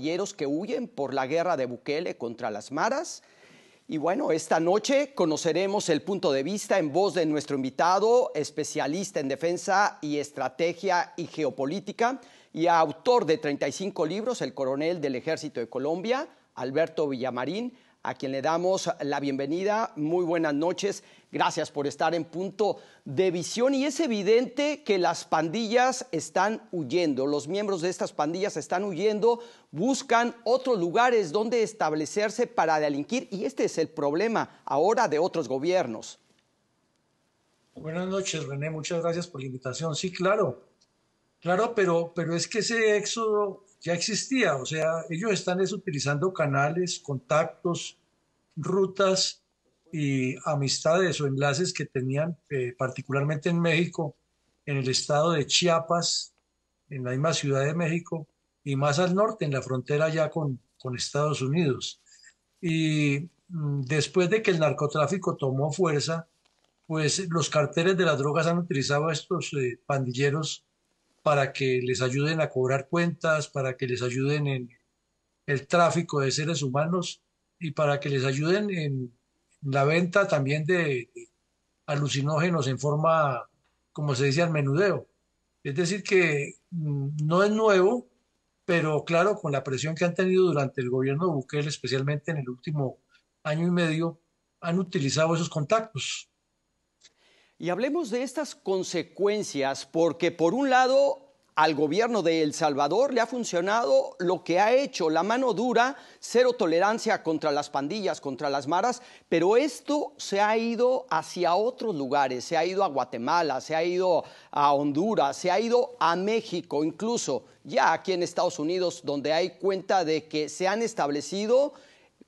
pandilleros que huyen por la guerra de Bukele contra las maras. Y bueno, esta noche conoceremos el punto de vista en voz de nuestro invitado, especialista en defensa y estrategia y geopolítica y autor de 35 libros, el coronel del Ejército de Colombia, Alberto Villamarín, a quien le damos la bienvenida. Muy buenas noches. Gracias por estar en Punto de Visión. Y es evidente que las pandillas están huyendo. Los miembros de estas pandillas están huyendo, buscan otros lugares donde establecerse para delinquir. Y este es el problema ahora de otros gobiernos. Buenas noches, René. Muchas gracias por la invitación. Sí, claro, pero es que ese éxodo ya existía. O sea, ellos están utilizando canales, contactos, rutas y amistades o enlaces que tenían particularmente en México, en el estado de Chiapas, en la misma Ciudad de México y más al norte, en la frontera ya con Estados Unidos. Y después de que el narcotráfico tomó fuerza, pues los carteles de las drogas han utilizado a estos pandilleros para que les ayuden a cobrar cuentas, para que les ayuden en el tráfico de seres humanos y para que les ayuden en la venta también de alucinógenos en forma, como se dice, al menudeo. Es decir, que no es nuevo, pero claro, con la presión que han tenido durante el gobierno de Bukele, especialmente en el último año y medio, han utilizado esos contactos. Y hablemos de estas consecuencias, porque por un lado al gobierno de El Salvador le ha funcionado lo que ha hecho, la mano dura, cero tolerancia contra las pandillas, contra las maras, pero esto se ha ido hacia otros lugares, se ha ido a Guatemala, se ha ido a Honduras, se ha ido a México, incluso ya aquí en Estados Unidos, donde hay cuenta de que se han establecido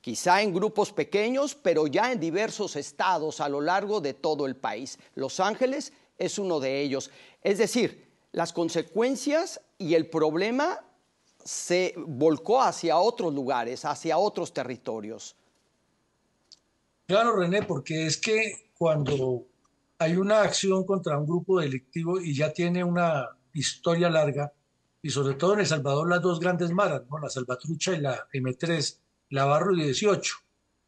quizá en grupos pequeños, pero ya en diversos estados a lo largo de todo el país. Los Ángeles es uno de ellos. Es decir, las consecuencias y el problema se volcó hacia otros lugares, hacia otros territorios. Claro, René, porque es que cuando hay una acción contra un grupo delictivo y ya tiene una historia larga, y sobre todo en El Salvador las dos grandes maras, ¿no? La Salvatrucha y la M3, la Barrio 18,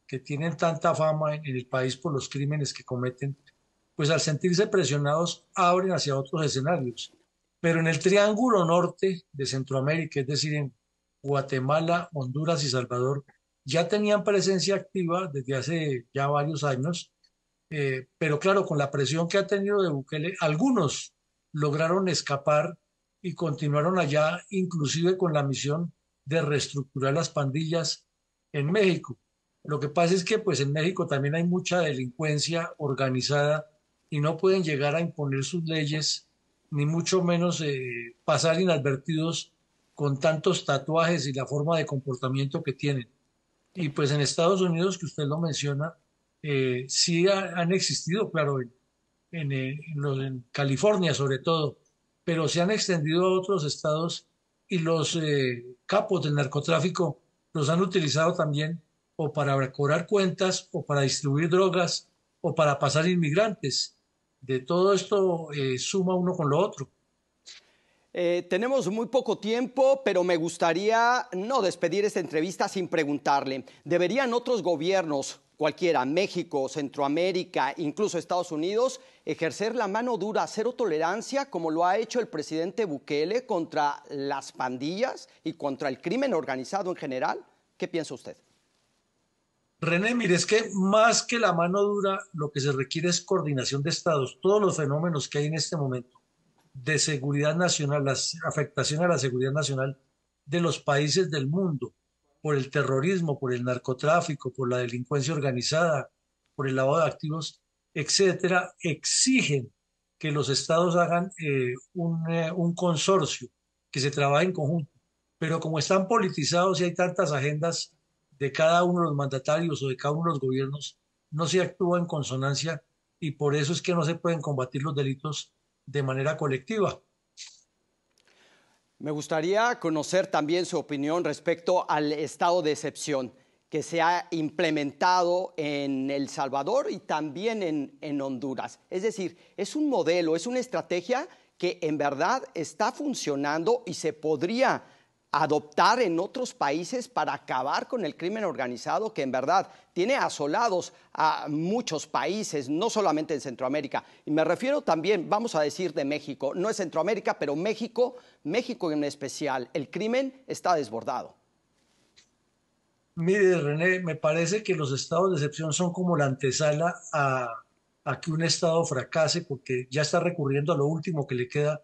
que tienen tanta fama en el país por los crímenes que cometen, pues al sentirse presionados abren hacia otros escenarios. Pero en el Triángulo Norte de Centroamérica, es decir, en Guatemala, Honduras y Salvador, ya tenían presencia activa desde hace ya varios años, pero claro, con la presión que ha tenido de Bukele, algunos lograron escapar y continuaron allá, inclusive con la misión de reestructurar las pandillas en México. Lo que pasa es que pues en México también hay mucha delincuencia organizada y no pueden llegar a imponer sus leyes, ni mucho menos pasar inadvertidos con tantos tatuajes y la forma de comportamiento que tienen. Y pues en Estados Unidos, que usted lo menciona, sí han existido, claro, en California sobre todo, pero se han extendido a otros estados y los capos del narcotráfico los han utilizado también o para cobrar cuentas o para distribuir drogas o para pasar inmigrantes. De todo esto suma uno con lo otro. Tenemos muy poco tiempo, pero me gustaría no despedir esta entrevista sin preguntarle, ¿deberían otros gobiernos, cualquiera, México, Centroamérica, incluso Estados Unidos, ejercer la mano dura, cero tolerancia, como lo ha hecho el presidente Bukele contra las pandillas y contra el crimen organizado en general? ¿Qué piensa usted? René, mire, es que más que la mano dura, lo que se requiere es coordinación de estados. Todos los fenómenos que hay en este momento de seguridad nacional, la afectación a la seguridad nacional de los países del mundo por el terrorismo, por el narcotráfico, por la delincuencia organizada, por el lavado de activos, etcétera, exigen que los estados hagan un consorcio, que se trabaje en conjunto. Pero como están politizados y hay tantas agendas de cada uno de los mandatarios o de cada uno de los gobiernos, no se actúa en consonancia y por eso es que no se pueden combatir los delitos de manera colectiva. Me gustaría conocer también su opinión respecto al estado de excepción que se ha implementado en El Salvador y también en Honduras. Es decir, es un modelo, es una estrategia que en verdad está funcionando y se podría adoptar en otros países para acabar con el crimen organizado que en verdad tiene asolados a muchos países, no solamente en Centroamérica. Y me refiero también, vamos a decir, de México. No es Centroamérica, pero México en especial. El crimen está desbordado. Mire, René, me parece que los estados de excepción son como la antesala a que un estado fracase, porque ya está recurriendo a lo último que le queda,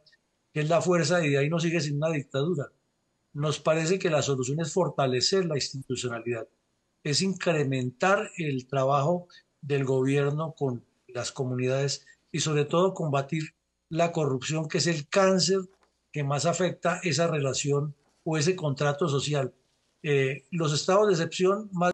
que es la fuerza, y de ahí no sigue sin una dictadura. Nos parece que la solución es fortalecer la institucionalidad, es incrementar el trabajo del gobierno con las comunidades y sobre todo combatir la corrupción, que es el cáncer que más afecta esa relación o ese contrato social. Los estados de excepción más